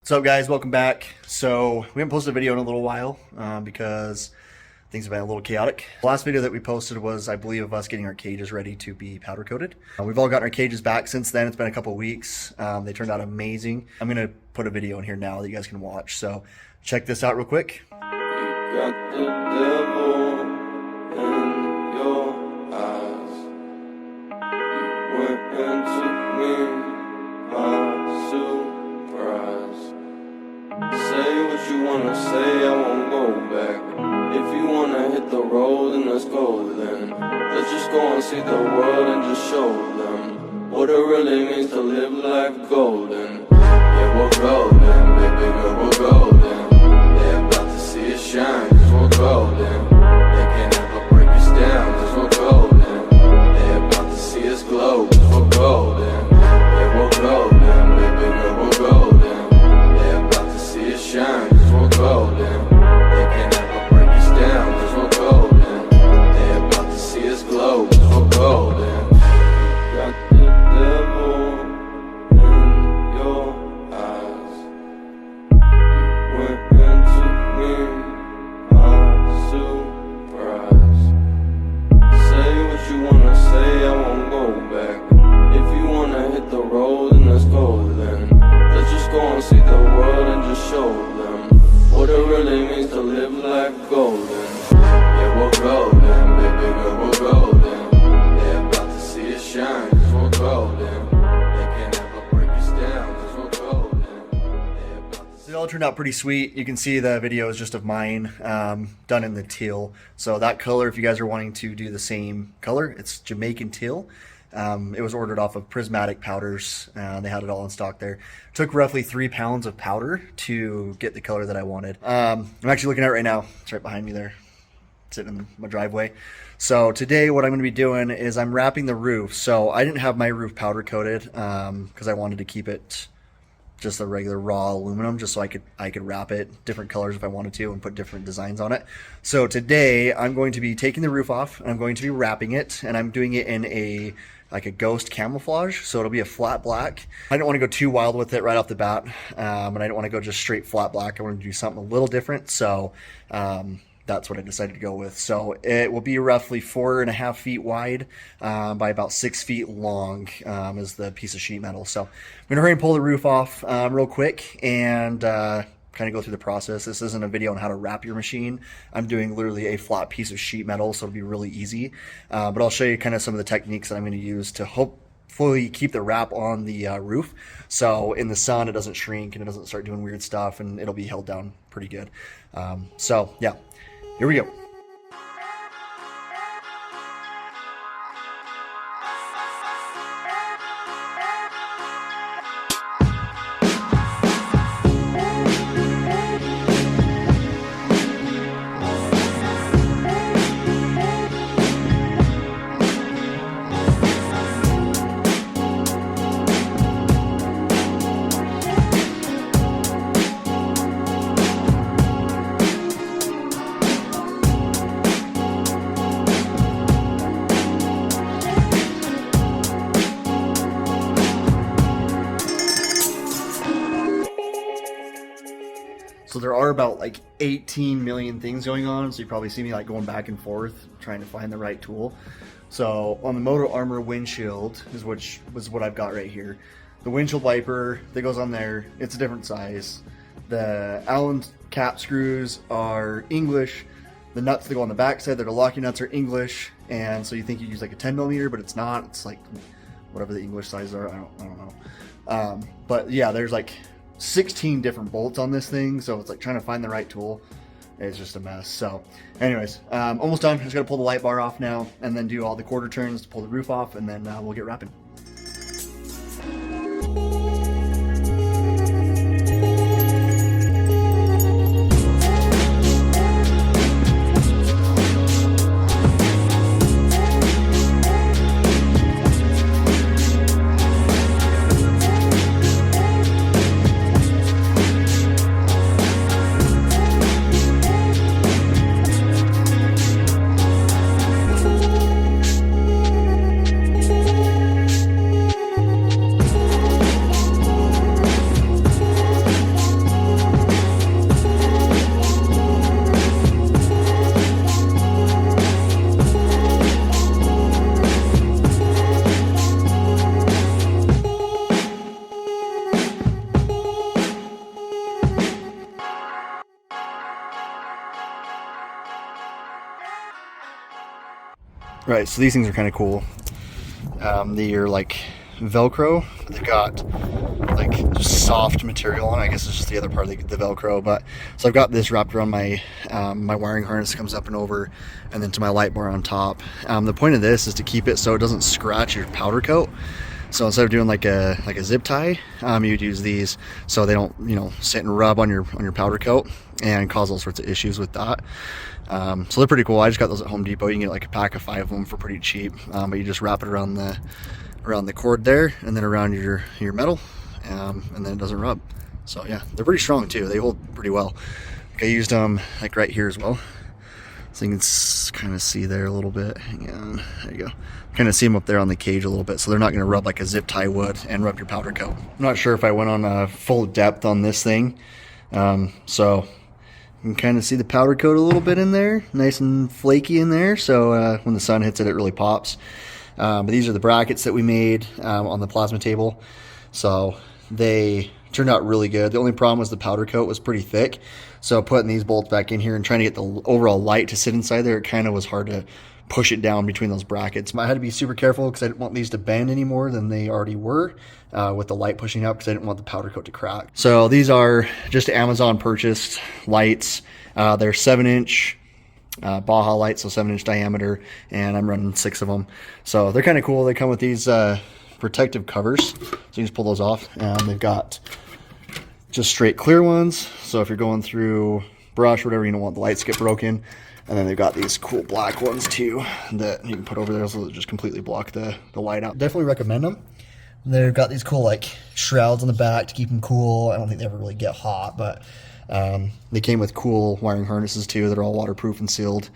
What's up, guys? Welcome back. So we haven't posted a video in a little while because things have been a little chaotic. The last video that we posted was, I believe, of us getting our cages ready to be powder coated. We've all gotten our cages back since then. It's been a couple of weeks. They turned out amazing. I'm gonna put a video in here now that you guys can watch. So check this out real quick. You got the devil in your eyes. You went and took me by surprise. Say what you wanna say, I won't go back. If you wanna hit the road, then let's go then. Let's just go and see the world and just show them what it really means to live life golden. Yeah, we're golden, baby girl, we're golden. They're about to see us shine, cause we're golden. They can't ever break us down, cause we're golden. They're about to see us glow, cause we're golden. Yeah, we're golden, baby girl, we're golden. They're about to see us shine, cause we're golden. They can't ever break us down, cause we're golden. They're about to see us glow, cause we're golden. You got the devil in your eyes. You went and took me by surprise. Say what you wanna say, I won't go back. If you wanna hit the road, then let's go then. Let's just go and see the world and just show them what it really means to live life golden. Yeah, we're golden, baby girl, we're golden. They're about to see us shine, cause we're golden. They can't ever break us down, cause we're golden. They're about to see. It all turned out pretty sweet. You can see the video is just of mine done in the teal. So that color, if you guys are wanting to do the same color, it's Jamaican teal. It was ordered off of Prismatic Powders. They had it all in stock there. Took roughly 3 pounds of powder to get the color that I wanted. I'm actually looking at it right now. It's right behind me there, sitting in my driveway. So today what I'm going to be doing is I'm wrapping the roof. So I didn't have my roof powder coated because I wanted to keep it just a regular raw aluminum, just so I could wrap it different colors if I wanted to and put different designs on it. So today I'm going to be taking the roof off and I'm going to be wrapping it, and I'm doing it in a ghost camouflage, so it'll be a flat black. I don't want to go too wild with it right off the bat, and I don't want to go just straight flat black. I want to do something a little different, so that's what I decided to go with. So it will be roughly 4.5 feet wide by about 6 feet long is the piece of sheet metal. So I'm gonna hurry and pull the roof off real quick and kind of go through the process. This isn't a video on how to wrap your machine. I'm doing literally a flat piece of sheet metal, so it'll be really easy. But I'll show you kind of some of the techniques that I'm gonna use to hopefully keep the wrap on the roof. So in the sun, it doesn't shrink and it doesn't start doing weird stuff, and it'll be held down pretty good. So yeah. Here we go. So there are about like 18 million things going on, so you probably see me like going back and forth trying to find the right tool. So on the Moto Armor windshield is what I've got right here. The windshield wiper that goes on there, it's a different size. The Allen cap screws are English. The nuts that go on the back side, that are locking nuts, are English. And so you think you use like a 10 millimeter, but it's not. It's like whatever the English size are. I don't know. But yeah, there's like 16 different bolts on this thing, so it's like trying to find the right tool. It's just a mess. So anyways, almost done. Just gotta pull the light bar off now and then do all the quarter turns to pull the roof off, and then we'll get wrapping. Right, so these things are kind of cool. They are like Velcro. They've got like soft material on it. I guess it's just the other part of the Velcro. But so I've got this wrapped around my my wiring harness, comes up and over, and then to my light bar on top. The point of this is to keep it so it doesn't scratch your powder coat. So instead of doing like a zip tie, you'd use these so they don't, you know, sit and rub on your powder coat and cause all sorts of issues with that. So they're pretty cool. I just got those at Home Depot. You can get like a pack of 5 of them for pretty cheap. But you just wrap it around the cord there, and then around your metal, and then it doesn't rub. So yeah, they're pretty strong too. They hold pretty well. Like I used them like right here as well. So you can kind of see there a little bit. Hang on, there you go. Kind of see them up there on the cage a little bit, so they're not going to rub like a zip tie would and rub your powder coat. I'm not sure if I went on a full depth on this thing, so you can kind of see the powder coat a little bit in there, nice and flaky in there. So when the sun hits it, it really pops. But these are the brackets that we made on the plasma table, so they turned out really good. The only problem was the powder coat was pretty thick, so putting these bolts back in here and trying to get the overall light to sit inside there, it kind of was hard to push it down between those brackets. I had to be super careful because I didn't want these to bend any more than they already were with the light pushing up, because I didn't want the powder coat to crack. So these are just Amazon purchased lights. They're 7-inch Baja lights, so 7-inch diameter, and I'm running 6 of them. So they're kind of cool. They come with these protective covers, so you just pull those off. They've got just straight clear ones, so if you're going through brush or whatever, you don't want the lights to get broken. And then they've got these cool black ones too that you can put over there, so that just completely block the light out. Definitely recommend them. They've got these cool like shrouds on the back to keep them cool. I don't think they ever really get hot, but they came with cool wiring harnesses too that are all waterproof and sealed.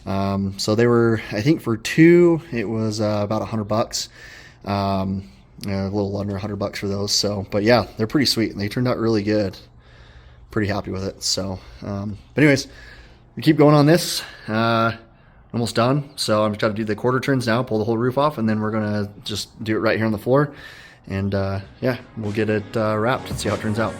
So they were, I think for 2, it was about $100. A little under $100 for those. So, but yeah, they're pretty sweet and they turned out really good. Pretty happy with it. So, but anyways, we keep going on this. Almost done. So I'm just got to do the quarter turns now, pull the whole roof off, and then we're gonna just do it right here on the floor. And yeah, we'll get it wrapped and see how it turns out.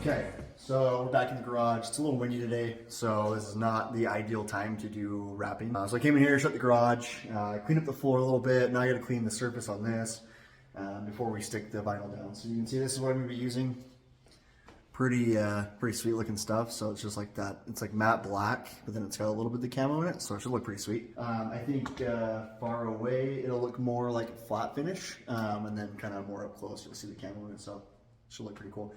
Okay, so we're back in the garage. It's a little windy today, so this is not the ideal time to do wrapping. So I came in here, shut the garage, cleaned up the floor a little bit. Now I got to clean the surface on this before we stick the vinyl down. So you can see this is what I'm going to be using. Pretty sweet looking stuff. So it's just like that. It's like matte black, but then it's got a little bit of the camo in it, so it should look pretty sweet. I think far away it'll look more like a flat finish, and then kind of more up close you'll see the camo in it, so it should look pretty cool.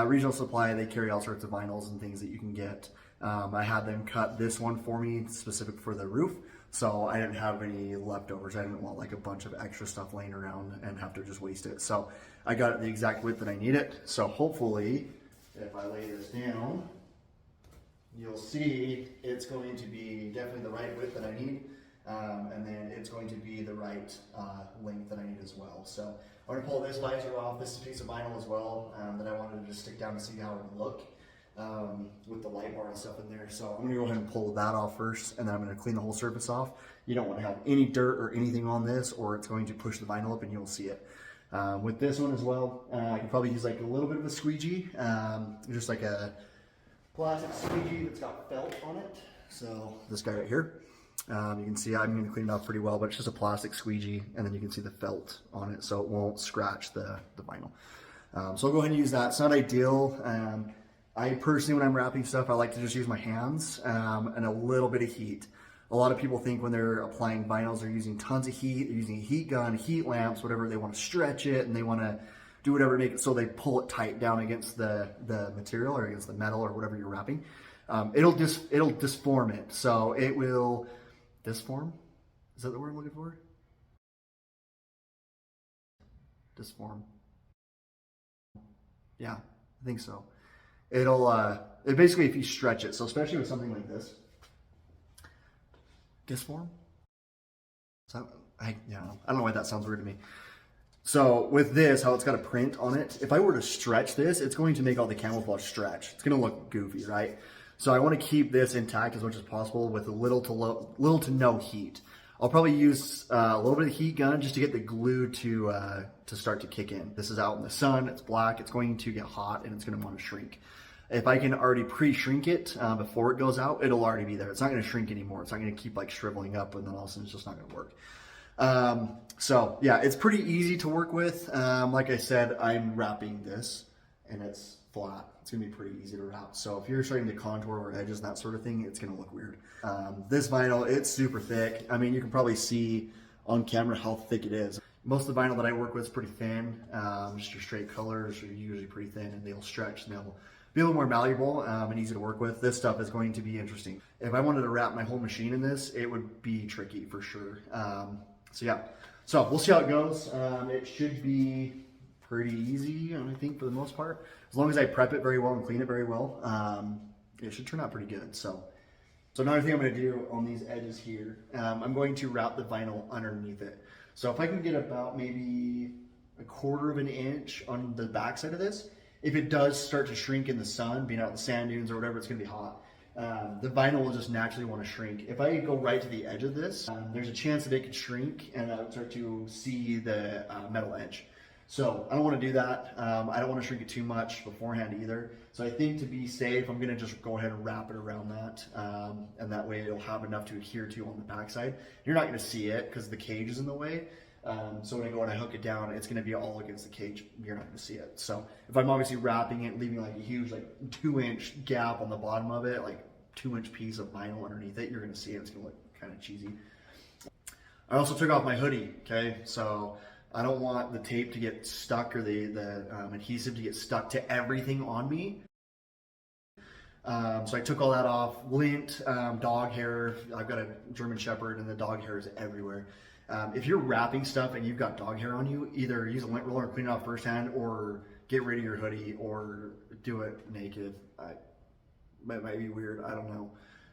Regional Supply, they carry all sorts of vinyls and things that you can get. I had them cut this one for me specific for the roof, so I didn't have any leftovers. I didn't want like a bunch of extra stuff laying around and have to just waste it. So I got it the exact width that I need it. So hopefully, if I lay this down, you'll see it's going to be definitely the right width that I need. And then it's going to be the right length that I need as well. So I'm going to pull this visor off. This is a piece of vinyl as well that I wanted to just stick down to see how it would look with the light bar and stuff in there. So I'm going to go ahead and pull that off first, and then I'm going to clean the whole surface off. You don't want to have any dirt or anything on this, or it's going to push the vinyl up and you'll see it. With this one as well, I can probably use like a little bit of a squeegee, just like a plastic squeegee that's got felt on it. So this guy right here. You can see I'm going to clean it off pretty well, but it's just a plastic squeegee, and then you can see the felt on it, so it won't scratch the vinyl. So I'll go ahead and use that. It's not ideal. I personally, when I'm wrapping stuff, I like to just use my hands and a little bit of heat. A lot of people think when they're applying vinyls, they're using tons of heat, they're using a heat gun, heat lamps, whatever. They want to stretch it and they want to do whatever to make it so they pull it tight down against the material or against the metal or whatever you're wrapping. It'll disform it. So it will disform. Is that the word I'm looking for? Disform. Yeah, I think so. It'll, it basically, if you stretch it, so especially with something like this, disform? So, yeah, I don't know why that sounds weird to me. So with this, how it's got a print on it, if I were to stretch this, it's going to make all the camouflage stretch. It's going to look goofy, right? So I want to keep this intact as much as possible with little to no heat. I'll probably use a little bit of heat gun just to get the glue to start to kick in. This is out in the sun, it's black, it's going to get hot, and it's going to want to shrink. If I can already pre-shrink it before it goes out, it'll already be there. It's not going to shrink anymore. It's not going to keep like shriveling up, and then all of a sudden it's just not going to work. So yeah, it's pretty easy to work with. Like I said, I'm wrapping this and it's flat. It's gonna be pretty easy to wrap. So if you're starting to contour or edges and that sort of thing, it's gonna look weird. This vinyl, it's super thick. I mean, you can probably see on camera how thick it is. Most of the vinyl that I work with is pretty thin. Just your straight colors are usually pretty thin and they'll stretch and they'll be a little more malleable and easy to work with. This stuff is going to be interesting. If I wanted to wrap my whole machine in this, it would be tricky for sure. So yeah, so we'll see how it goes. It should be pretty easy, I think, for the most part. As long as I prep it very well and clean it very well, it should turn out pretty good. So another thing I'm going to do on these edges here, I'm going to wrap the vinyl underneath it. So if I can get about maybe 1/4 of an inch on the back side of this, if it does start to shrink in the sun, being out in the sand dunes or whatever, it's going to be hot. The vinyl will just naturally want to shrink. If I go right to the edge of this, there's a chance that it could shrink and I would start to see the metal edge. So I don't want to do that. I don't want to shrink it too much beforehand either. So I think to be safe, I'm going to just go ahead and wrap it around that. And that way it'll have enough to adhere to on the backside. You're not going to see it because the cage is in the way. So when I go and I hook it down, it's going to be all against the cage. You're not going to see it. So if I'm obviously wrapping it, leaving like a huge like 2-inch gap on the bottom of it, like 2-inch piece of vinyl underneath it, you're going to see it. It's going to look kind of cheesy. I also took off my hoodie. Okay, so I don't want the tape to get stuck or the adhesive to get stuck to everything on me. So I took all that off. Lint, dog hair. I've got a German Shepherd, and the dog hair is everywhere. If you're wrapping stuff and you've got dog hair on you, either use a lint roller and clean it off firsthand, or get rid of your hoodie, or do it naked. It might be weird, I don't know.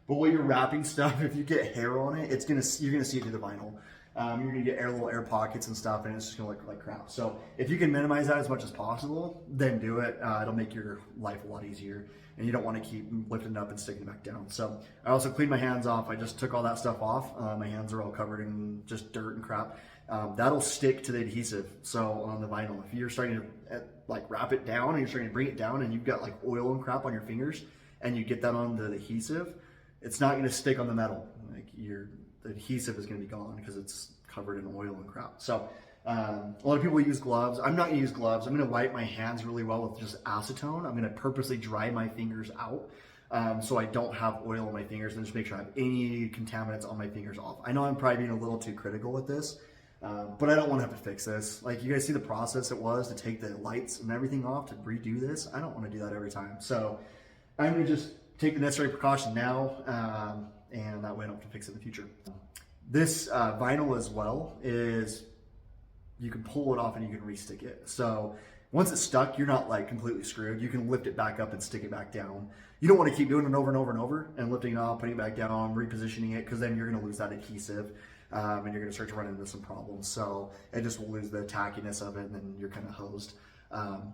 But while you're wrapping stuff, if you get hair on it, you're gonna see it through the vinyl. You're gonna get little air pockets and stuff, and it's just gonna look like crap. So if you can minimize that as much as possible, then do it. It'll make your life a lot easier, and you don't want to keep lifting it up and sticking it back down. So I also cleaned my hands off. I just took all that stuff off. My hands are all covered in just dirt and crap. That'll stick to the adhesive. So on the vinyl, if you're starting to like wrap it down and you're starting to bring it down, and you've got like oil and crap on your fingers, and you get that on the adhesive, it's not going to stick on the metal. Like the adhesive is going to be gone because it's covered in oil and crap. So a lot of people use gloves. I'm not going to use gloves. I'm going to wipe my hands really well with just acetone. I'm going to purposely dry my fingers out so I don't have oil on my fingers, and just make sure I have any contaminants on my fingers off. I know I'm probably being a little too critical with this, but I don't want to have to fix this. Like, you guys see the process it was to take the lights and everything off to redo this. I don't want to do that every time. So I'm going to just take the necessary precaution now, and that way I don't have to fix it in the future. This vinyl as well is, you can pull it off and you can restick it. So once it's stuck, you're not like completely screwed. You can lift it back up and stick it back down. You don't want to keep doing it over and over and over and lifting it off, putting it back down, repositioning it, because then you're going to lose that adhesive and you're going to start to run into some problems. So it just will lose the tackiness of it, and then you're kind of hosed.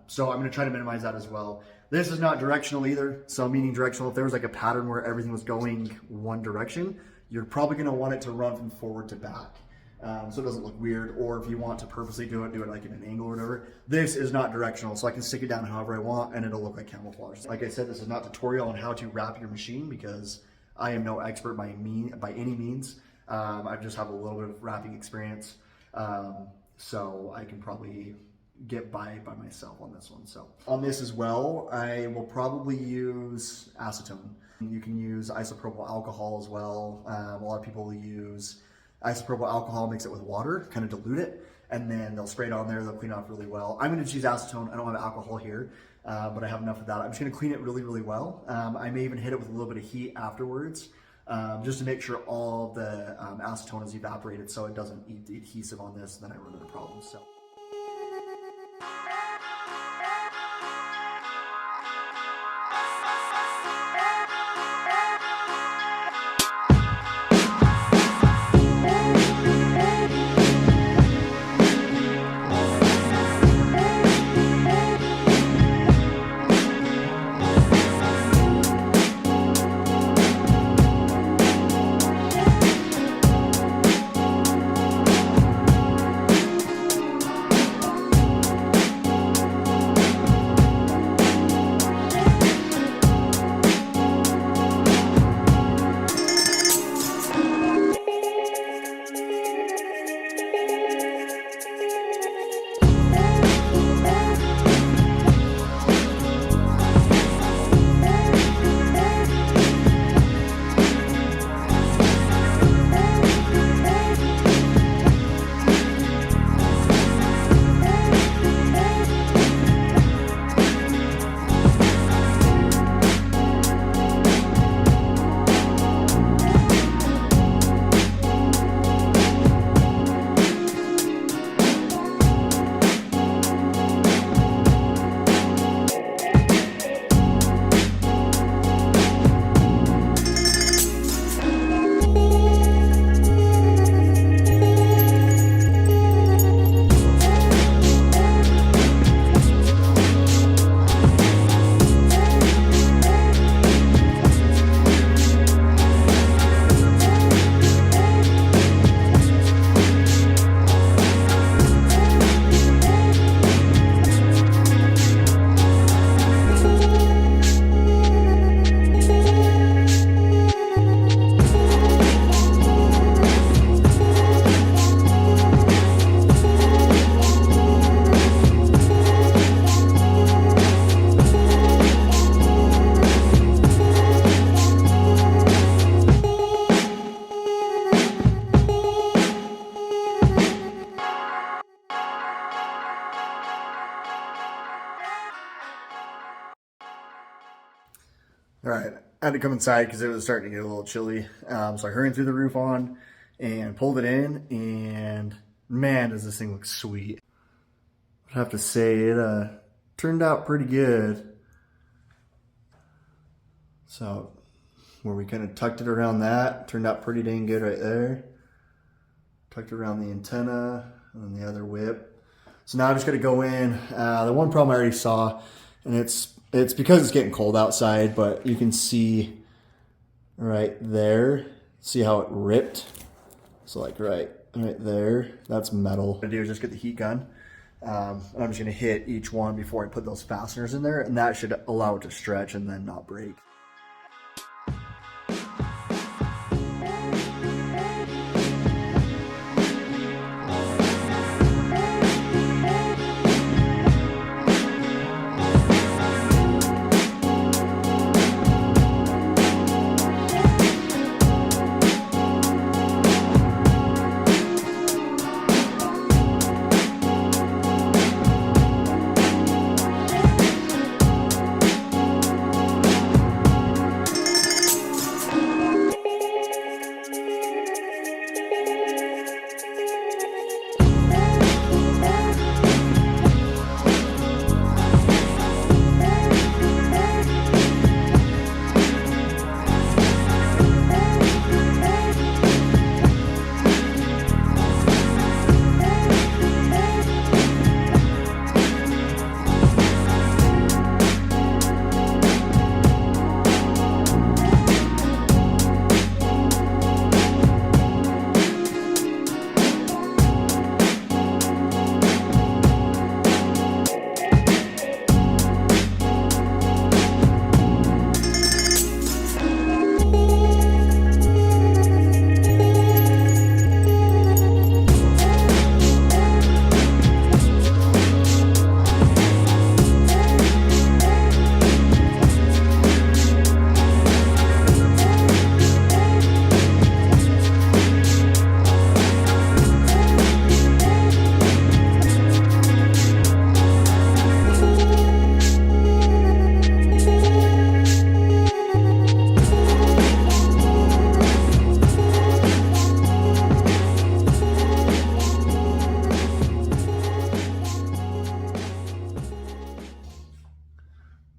So I'm going to try to minimize that as well. This is not directional either. So meaning directional, if there was like a pattern where everything was going one direction, you're probably going to want it to run from forward to back. So it doesn't look weird. Or if you want to purposely do it like in an angle or whatever. This is not directional, so I can stick it down however I want and it'll look like camouflage. Like I said, this is not a tutorial on how to wrap your machine, because I am no expert by any means. I just have a little bit of wrapping experience. So I can probably get by myself on this one. So on this as well, I will probably use acetone. You can use isopropyl alcohol as well. A lot of people use isopropyl alcohol, mix it with water, kind of dilute it, and then they'll spray it on there. They'll clean it off really well. I'm going to choose acetone. I don't have alcohol here, but I have enough of that. I'm just going to clean it really, really well. I may even hit it with a little bit of heat afterwards, just to make sure all the acetone is evaporated so it doesn't eat the adhesive on this, and then I run into problems. So. had to come inside because it was starting to get a little chilly. So I hurried through the roof on and pulled it in, and man, does this thing look sweet. I have to say it turned out pretty good. So where we kind of tucked it around that, turned out pretty dang good right there. Tucked around the antenna and then the other whip. So now I'm just gonna go in. The one problem I already saw, and it's because it's getting cold outside, but you can see right there, see how it ripped? So like right there, that's metal. What I'm gonna do is just get the heat gun. And I'm just gonna hit each one before I put those fasteners in there, and that should allow it to stretch and then not break.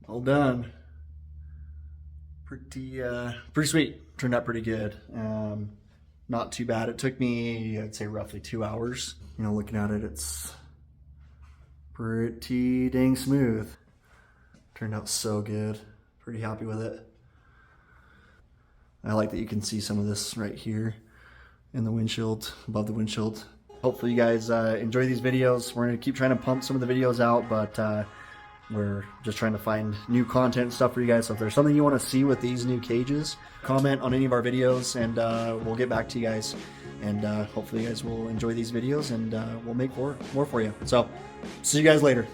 All done. Pretty sweet. Turned out pretty good. Not too bad. It took me, I'd say, roughly 2 hours. You know, looking at it, it's pretty dang smooth. Turned out so good. Pretty happy with it. I like that you can see some of this right here in the windshield, above the windshield. Hopefully you guys enjoy these videos. We're going to keep trying to pump some of the videos out, but we're just trying to find new content and stuff for you guys. So if there's something you want to see with these new cages, comment on any of our videos, and we'll get back to you guys. And hopefully you guys will enjoy these videos, and we'll make more for you. So see you guys later.